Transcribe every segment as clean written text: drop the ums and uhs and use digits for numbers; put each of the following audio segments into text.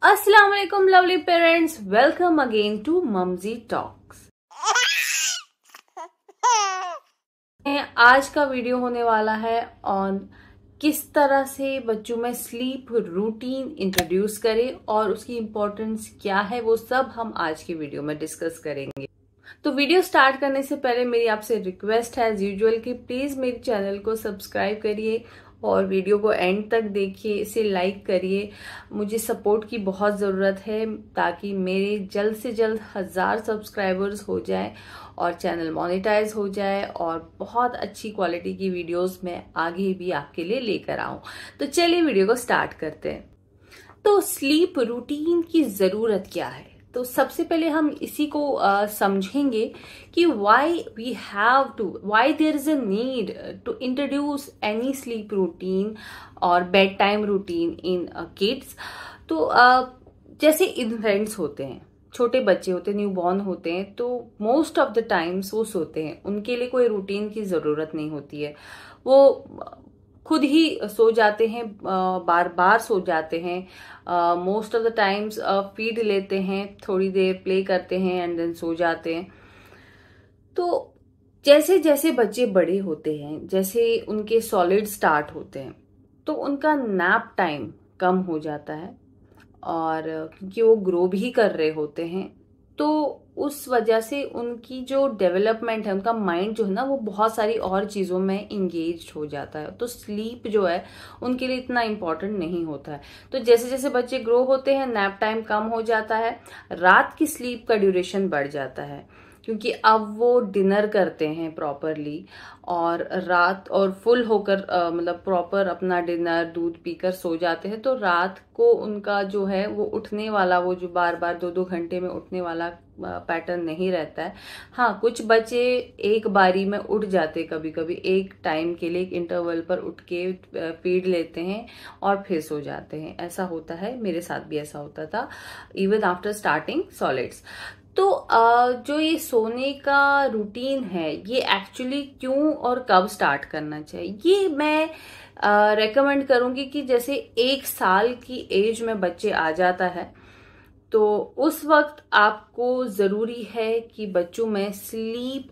अस्सलाम वालेकुम lovely parents, welcome again to मम्जी टॉक्स। आज का वीडियो होने वाला है ऑन किस तरह से बच्चों में स्लीप रूटीन इंट्रोड्यूस करें और उसकी इम्पोर्टेंस क्या है, वो सब हम आज के वीडियो में डिस्कस करेंगे। तो वीडियो स्टार्ट करने से पहले मेरी आपसे रिक्वेस्ट है एज यूजुअल कि प्लीज मेरे चैनल को सब्सक्राइब करिए और वीडियो को एंड तक देखिए, इसे लाइक करिए। मुझे सपोर्ट की बहुत ज़रूरत है ताकि मेरे जल्द से जल्द 1000 सब्सक्राइबर्स हो जाए और चैनल मोनेटाइज हो जाए और बहुत अच्छी क्वालिटी की वीडियोस मैं आगे भी आपके लिए लेकर आऊं। तो चलिए वीडियो को स्टार्ट करते हैं। तो स्लीप रूटीन की ज़रूरत क्या है? तो सबसे पहले हम इसी को समझेंगे कि why there is a need to introduce any sleep routine और bed time routine in kids. तो जैसे इन्फेंट्स होते हैं, छोटे बच्चे होते हैं, न्यू बॉर्न होते हैं, तो मोस्ट ऑफ द टाइम्स वो सोते हैं, उनके लिए कोई रूटीन की जरूरत नहीं होती है। वो खुद ही सो जाते हैं, बार बार सो जाते हैं। Most of the times feed लेते हैं, थोड़ी देर प्ले करते हैं एंड देन सो जाते हैं। तो जैसे जैसे बच्चे बड़े होते हैं, जैसे उनके सॉलिड स्टार्ट होते हैं, तो उनका नैप टाइम कम हो जाता है और क्योंकि वो ग्रो भी कर रहे होते हैं, तो उस वजह से उनकी जो डेवलपमेंट है, उनका माइंड जो है ना, वो बहुत सारी और चीज़ों में इंगेज हो जाता है। तो स्लीप जो है उनके लिए इतना इम्पोर्टेंट नहीं होता है। तो जैसे जैसे बच्चे ग्रो होते हैं, नैप टाइम कम हो जाता है, रात की स्लीप का ड्यूरेशन बढ़ जाता है क्योंकि अब वो डिनर करते हैं प्रॉपरली और रात और फुल होकर मतलब प्रॉपर अपना डिनर दूध पीकर सो जाते हैं। तो रात को उनका जो है वो उठने वाला, वो जो बार बार 2-2 घंटे में उठने वाला पैटर्न नहीं रहता है। हाँ, कुछ बच्चे एक बारी में उठ जाते, कभी कभी एक टाइम के लिए एक इंटरवल पर उठ के फीड लेते हैं और फिर सो जाते हैं। ऐसा होता है, मेरे साथ भी ऐसा होता था इवन आफ्टर स्टार्टिंग सॉलिड्स। तो जो ये सोने का रूटीन है, ये एक्चुअली क्यों और कब स्टार्ट करना चाहिए, ये मैं रेकमेंड करूंगी कि जैसे 1 साल की एज में बच्चे आ जाता है, तो उस वक्त आपको जरूरी है कि बच्चों में स्लीप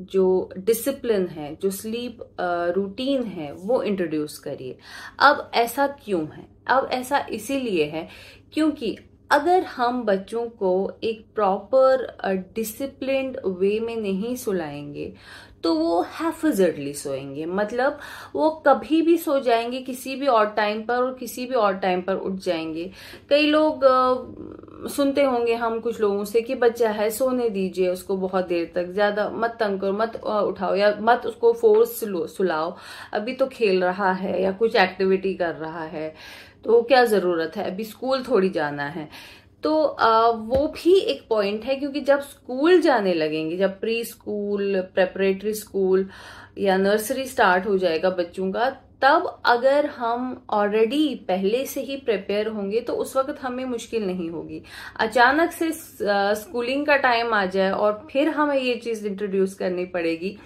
जो डिसिप्लिन है, जो स्लीप रूटीन है, वो इंट्रोड्यूस करिए। अब ऐसा क्यों है? अब ऐसा इसीलिए है क्योंकि अगर हम बच्चों को एक प्रॉपर डिसिप्लिन्ड वे में नहीं सुलाएंगे तो वो हैफिजर्डली सोएंगे। मतलब वो कभी भी सो जाएंगे किसी भी और टाइम पर और किसी भी और टाइम पर उठ जाएंगे। कई लोग सुनते होंगे हम कुछ लोगों से कि बच्चा है, सोने दीजिए उसको, बहुत देर तक ज्यादा मत तंग करो, मत उठाओ या मत उसको फोर्स सुलाओ, अभी तो खेल रहा है या कुछ एक्टिविटी कर रहा है, तो क्या जरूरत है, अभी स्कूल थोड़ी जाना है। तो वो भी एक पॉइंट है क्योंकि जब स्कूल जाने लगेंगे, जब प्री स्कूल, प्रेपरेटरी स्कूल या नर्सरी स्टार्ट हो जाएगा बच्चों का, तब अगर हम ऑलरेडी पहले से ही प्रिपेयर होंगे तो उस वक्त हमें मुश्किल नहीं होगी। अचानक से स्कूलिंग का टाइम आ जाए और फिर हमें ये चीज इंट्रोड्यूस करनी पड़ेगी,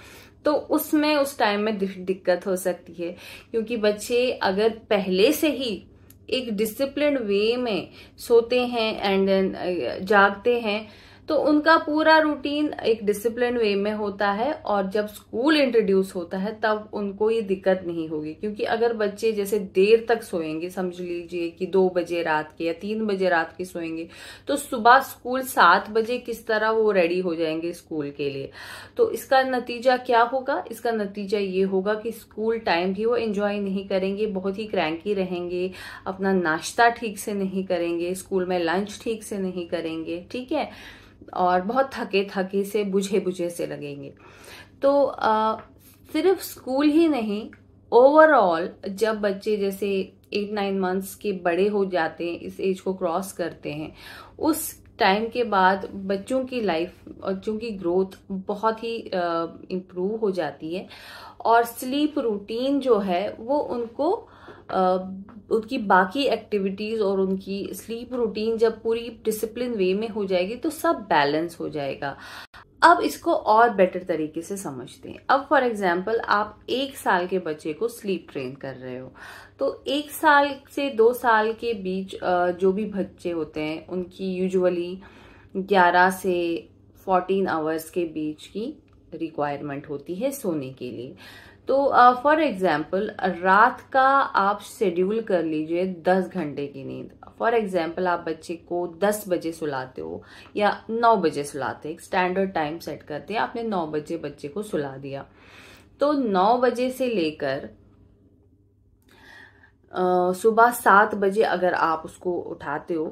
तो उसमें उस टाइम में दिक्कत हो सकती है। क्योंकि बच्चे अगर पहले से ही एक डिसिप्लिन वे में सोते हैं एंड देन जागते हैं, तो उनका पूरा रूटीन एक डिसिप्लिन वे में होता है और जब स्कूल इंट्रोड्यूस होता है तब उनको ये दिक्कत नहीं होगी। क्योंकि अगर बच्चे जैसे देर तक सोएंगे, समझ लीजिए कि 2 बजे रात के या 3 बजे रात के सोएंगे, तो सुबह स्कूल 7 बजे किस तरह वो रेडी हो जाएंगे स्कूल के लिए। तो इसका नतीजा क्या होगा? इसका नतीजा ये होगा कि स्कूल टाइम भी वो एंजॉय नहीं करेंगे, बहुत ही क्रैंकी रहेंगे, अपना नाश्ता ठीक से नहीं करेंगे, स्कूल में लंच ठीक से नहीं करेंगे, ठीक है, और बहुत थके थके से, बुझे बुझे से लगेंगे। तो सिर्फ स्कूल ही नहीं, ओवरऑल जब बच्चे जैसे 8-9 मंथ्स के बड़े हो जाते हैं, इस एज को क्रॉस करते हैं, उस टाइम के बाद बच्चों की लाइफ और बच्चों की ग्रोथ बहुत ही इम्प्रूव हो जाती है और स्लीप रूटीन जो है वो उनको उनकी बाकी एक्टिविटीज और उनकी स्लीप रूटीन जब पूरी डिसिप्लिन वे में हो जाएगी तो सब बैलेंस हो जाएगा। अब इसको और बेटर तरीके से समझते हैं। अब फॉर एग्जाम्पल आप 1 साल के बच्चे को स्लीप ट्रेन कर रहे हो, तो 1 साल से 2 साल के बीच जो भी बच्चे होते हैं उनकी यूजुअली 11 से 14 आवर्स के बीच की रिक्वायरमेंट होती है सोने के लिए। तो फॉर एग्जाम्पल रात का आप शेड्यूल कर लीजिए 10 घंटे की नींद। फॉर एग्जाम्पल आप बच्चे को 10 बजे सुलाते हो या 9 बजे सुलाते हैं, एक स्टैंडर्ड टाइम सेट करते हैं, आपने 9 बजे बच्चे को सुला दिया, तो 9 बजे से लेकर सुबह 7 बजे अगर आप उसको उठाते हो,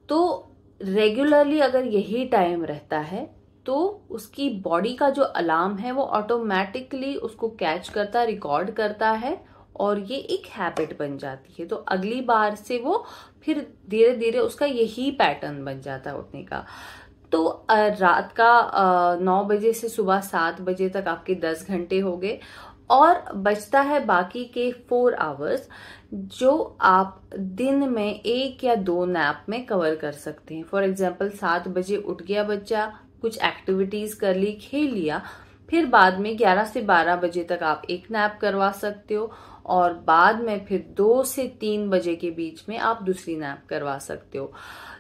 तो रेगुलरली अगर यही टाइम रहता है तो उसकी बॉडी का जो अलार्म है वो ऑटोमेटिकली उसको कैच करता, रिकॉर्ड करता है और ये एक हैबिट बन जाती है। तो अगली बार से वो फिर धीरे धीरे उसका यही पैटर्न बन जाता है उठने का। तो रात का 9 बजे से सुबह 7 बजे तक आपके 10 घंटे हो गए और बचता है बाकी के 4 आवर्स जो आप दिन में 1 या 2 नैप में कवर कर सकते हैं। फॉर एग्जाम्पल 7 बजे उठ गया बच्चा, कुछ एक्टिविटीज कर ली, खेल लिया, फिर बाद में 11 से 12 बजे तक आप एक नैप करवा सकते हो और बाद में फिर 2 से 3 बजे के बीच में आप दूसरी नैप करवा सकते हो।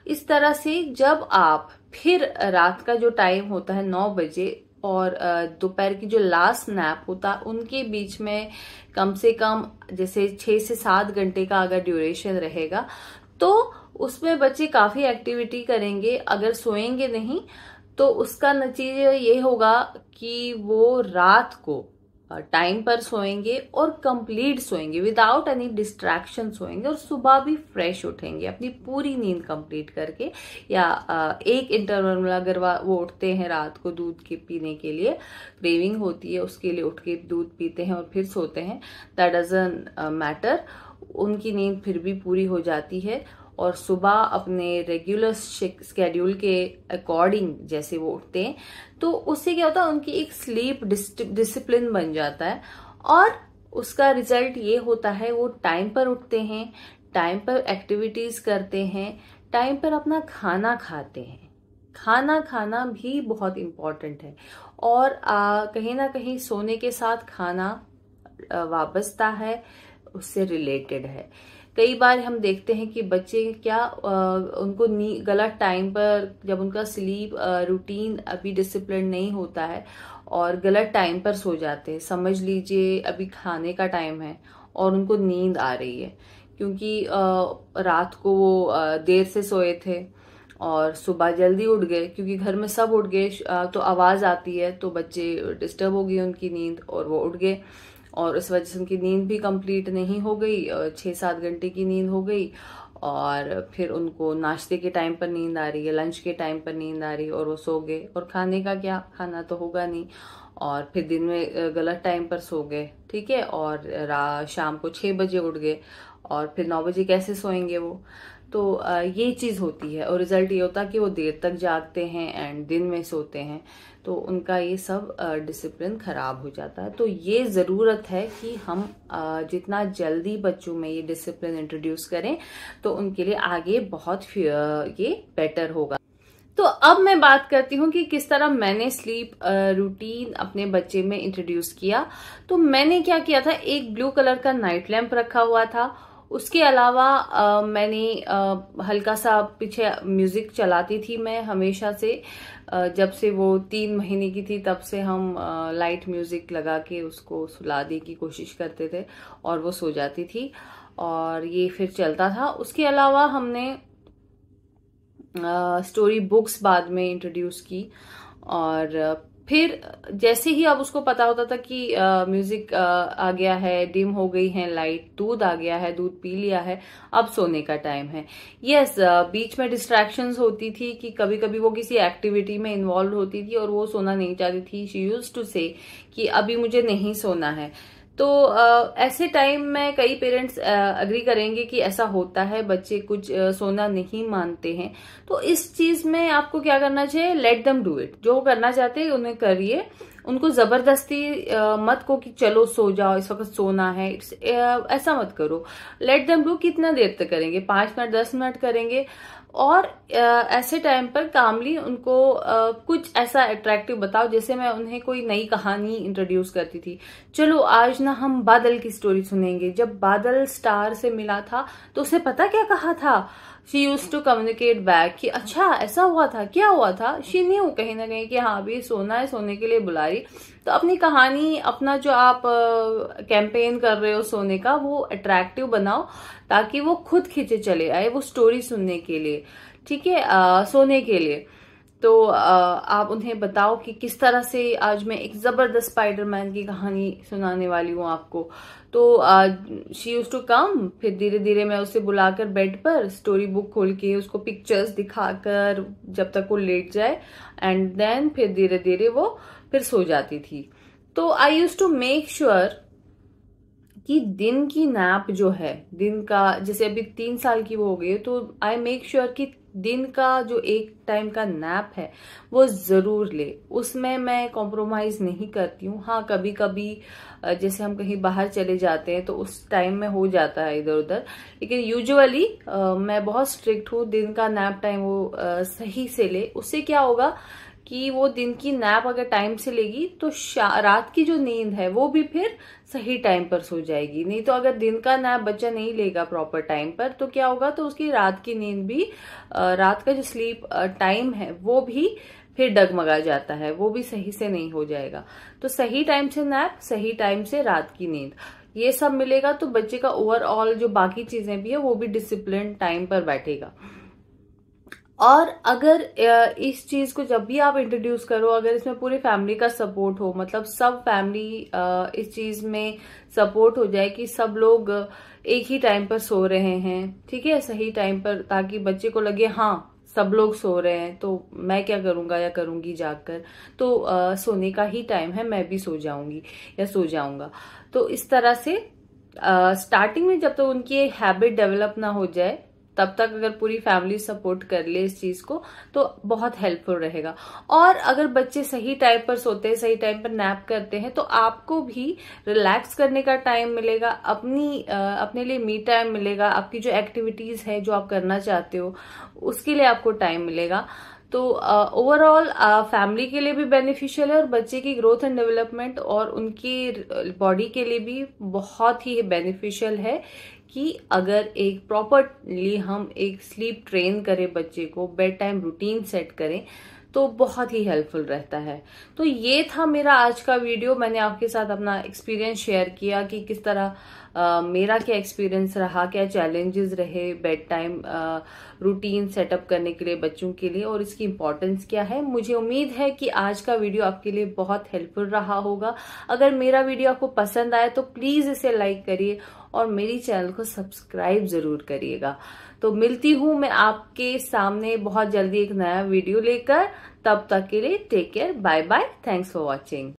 इस तरह से जब आप फिर रात का जो टाइम होता है 9 बजे और दोपहर की जो लास्ट नैप होता है उनके बीच में कम से कम जैसे 6 से 7 घंटे का अगर ड्यूरेशन रहेगा तो उसमें बच्चे काफी एक्टिविटी करेंगे। अगर सोएंगे नहीं तो उसका नतीजा ये होगा कि वो रात को टाइम पर सोएंगे और कंप्लीट सोएंगे, विदाउट एनी डिस्ट्रैक्शन सोएंगे और सुबह भी फ्रेश उठेंगे अपनी पूरी नींद कंप्लीट करके। या एक इंटरवल में अगर वो उठते हैं रात को दूध के पीने के लिए, क्रेविंग होती है उसके लिए उठ के दूध पीते हैं और फिर सोते हैं, दैट डजंट मैटर, उनकी नींद फिर भी पूरी हो जाती है और सुबह अपने रेगुलर स्केड्यूल के अकॉर्डिंग जैसे वो उठते हैं तो उससे क्या होता है उनकी एक स्लीप डिसिप्लिन बन जाता है और उसका रिजल्ट ये होता है वो टाइम पर उठते हैं, टाइम पर एक्टिविटीज करते हैं, टाइम पर अपना खाना खाते हैं। खाना खाना भी बहुत इम्पोर्टेंट है और कहीं ना कहीं सोने के साथ खाना वाबस्ता है, उससे रिलेटेड है। कई बार हम देखते हैं कि बच्चे क्या उनको गलत टाइम पर, जब उनका स्लीप रूटीन अभी डिसिप्लिन नहीं होता है और गलत टाइम पर सो जाते हैं, समझ लीजिए अभी खाने का टाइम है और उनको नींद आ रही है क्योंकि रात को वो देर से सोए थे और सुबह जल्दी उठ गए क्योंकि घर में सब उठ गए तो आवाज आती है तो बच्चे डिस्टर्ब हो गई उनकी नींद और वो उठ गए और इस वजह से उनकी नींद भी कंप्लीट नहीं हो गई, 6-7 घंटे की नींद हो गई और फिर उनको नाश्ते के टाइम पर नींद आ रही है, लंच के टाइम पर नींद आ रही है और वो सो गए और खाने का क्या, खाना तो होगा नहीं और फिर दिन में गलत टाइम पर सो गए, ठीक है, और शाम को 6 बजे उठ गए और फिर 9 बजे कैसे सोएंगे वो। तो ये चीज होती है और रिजल्ट ये होता है कि वो देर तक जागते हैं एंड दिन में सोते हैं, तो उनका ये सब डिसिप्लिन खराब हो जाता है। तो ये जरूरत है कि हम जितना जल्दी बच्चों में ये डिसिप्लिन इंट्रोड्यूस करें तो उनके लिए आगे बहुत ये बेटर होगा। तो अब मैं बात करती हूँ कि किस तरह मैंने स्लीप रूटीन अपने बच्चे में इंट्रोड्यूस किया। तो मैंने क्या किया था, एक ब्लू कलर का नाइट लैम्प रखा हुआ था, उसके अलावा मैंने हल्का सा पीछे म्यूजिक चलाती थी मैं हमेशा से, जब से वो 3 महीने की थी तब से हम लाइट म्यूजिक लगा के उसको सुलाने की कोशिश करते थे और वो सो जाती थी और ये फिर चलता था। उसके अलावा हमने स्टोरी बुक्स बाद में इंट्रोड्यूस की और फिर जैसे ही अब उसको पता होता था कि म्यूजिक आ गया है, डिम हो गई है लाइट, दूध आ गया है, दूध पी लिया है, अब सोने का टाइम है। यस, बीच में डिस्ट्रैक्शंस होती थी कि कभी कभी वो किसी एक्टिविटी में इन्वॉल्व होती थी और वो सोना नहीं चाहती थी, शी यूज्ड टू से कि अभी मुझे नहीं सोना है। तो ऐसे टाइम में कई पेरेंट्स अग्री करेंगे कि ऐसा होता है, बच्चे कुछ सोना नहीं मानते हैं। तो इस चीज में आपको क्या करना चाहिए, लेट देम डू इट, जो करना चाहते हैं उन्हें करिए, उनको जबरदस्ती मत को कि चलो सो जाओ, इस वक्त सोना है, ऐसा मत करो। Let them do. कितना देर तक करेंगे, 5 मिनट 10 मिनट करेंगे। और ऐसे टाइम पर कामली उनको कुछ ऐसा अट्रैक्टिव बताओ। जैसे मैं उन्हें कोई नई कहानी इंट्रोड्यूस करती थी, चलो आज ना हम बादल की स्टोरी सुनेंगे। जब बादल स्टार से मिला था तो उसने पता क्या कहा था, she use to communicate back कि अच्छा ऐसा हुआ था, क्या हुआ था। शी न्यू कहीं ना कहीं कि हाँ अभी सोना है, सोने के लिए बुला रही। तो अपनी कहानी, अपना जो आप कैंपेन कर रहे हो सोने का, वो अट्रैक्टिव बनाओ ताकि वो खुद खींचे चले आए वो स्टोरी सुनने के लिए, ठीक है, सोने के लिए। तो आप उन्हें बताओ कि किस तरह से आज मैं एक जबरदस्त स्पाइडरमैन की कहानी सुनाने वाली हूँ आपको। तो शी यूज टू कम, फिर धीरे धीरे मैं उसे बुलाकर बेड पर स्टोरी बुक खोल के उसको पिक्चर्स दिखाकर जब तक वो लेट जाए, एंड देन फिर धीरे धीरे वो फिर सो जाती थी। तो आई यूज टू मेक श्योर कि दिन की नैप जो है, दिन का, जैसे अभी 3 साल की वो हो गई है, तो आई मेक श्योर कि दिन का जो एक टाइम का नैप है वो जरूर ले। उसमें मैं कॉम्प्रोमाइज नहीं करती हूँ। हाँ कभी कभी जैसे हम कहीं बाहर चले जाते हैं तो उस टाइम में हो जाता है इधर उधर, लेकिन यूजुअली मैं बहुत स्ट्रिक्ट हूँ। दिन का नैप टाइम वो सही से ले। उससे क्या होगा कि वो दिन की नैप अगर टाइम से लेगी तो रात की जो नींद है वो भी फिर सही टाइम पर सो जाएगी। नहीं तो अगर दिन का नैप बच्चा नहीं लेगा प्रॉपर टाइम पर तो क्या होगा, तो उसकी रात की नींद भी, रात का जो स्लीप टाइम है वो भी फिर डगमगा जाता है, वो भी सही से नहीं हो जाएगा। तो सही टाइम से नैप, सही टाइम से रात की नींद, ये सब मिलेगा तो बच्चे का ओवरऑल जो बाकी चीजें भी है वो भी डिसिप्लिन टाइम पर बैठेगा। और अगर इस चीज को जब भी आप इंट्रोड्यूस करो, अगर इसमें पूरी फैमिली का सपोर्ट हो, मतलब सब फैमिली इस चीज में सपोर्ट हो जाए कि सब लोग एक ही टाइम पर सो रहे हैं, ठीक है, सही टाइम पर, ताकि बच्चे को लगे हाँ सब लोग सो रहे हैं तो मैं क्या करूंगा या करूंगी जागकर, तो सोने का ही टाइम है, मैं भी सो जाऊंगी या सो जाऊंगा। तो इस तरह से स्टार्टिंग में जब तक उनकी हैबिट डेवलप ना हो जाए तब तक अगर पूरी फैमिली सपोर्ट कर ले इस चीज को तो बहुत हेल्पफुल रहेगा। और अगर बच्चे सही टाइम पर सोते हैं, सही टाइम पर नैप करते हैं, तो आपको भी रिलैक्स करने का टाइम मिलेगा, अपने लिए मी टाइम मिलेगा, आपकी जो एक्टिविटीज है जो आप करना चाहते हो उसके लिए आपको टाइम मिलेगा। तो ओवरऑल फैमिली के लिए भी बेनिफिशियल है और बच्चे की ग्रोथ एंड डेवलपमेंट और उनकी बॉडी के लिए भी बहुत ही बेनिफिशियल है कि अगर एक प्रॉपरली हम एक स्लीप ट्रेन करें बच्चे को, बेड टाइम रूटीन सेट करें तो बहुत ही हेल्पफुल रहता है। तो ये था मेरा आज का वीडियो। मैंने आपके साथ अपना एक्सपीरियंस शेयर किया कि किस तरह मेरा क्या एक्सपीरियंस रहा, क्या चैलेंजेस रहे बेड टाइम रूटीन सेटअप करने के लिए बच्चों के लिए, और इसकी इम्पोर्टेंस क्या है। मुझे उम्मीद है कि आज का वीडियो आपके लिए बहुत हेल्पफुल रहा होगा। अगर मेरा वीडियो आपको पसंद आए तो प्लीज इसे लाइक करिए और मेरी चैनल को सब्सक्राइब जरूर करिएगा। तो मिलती हूं मैं आपके सामने बहुत जल्दी एक नया वीडियो लेकर। तब तक के लिए take care, bye bye, thanks for watching.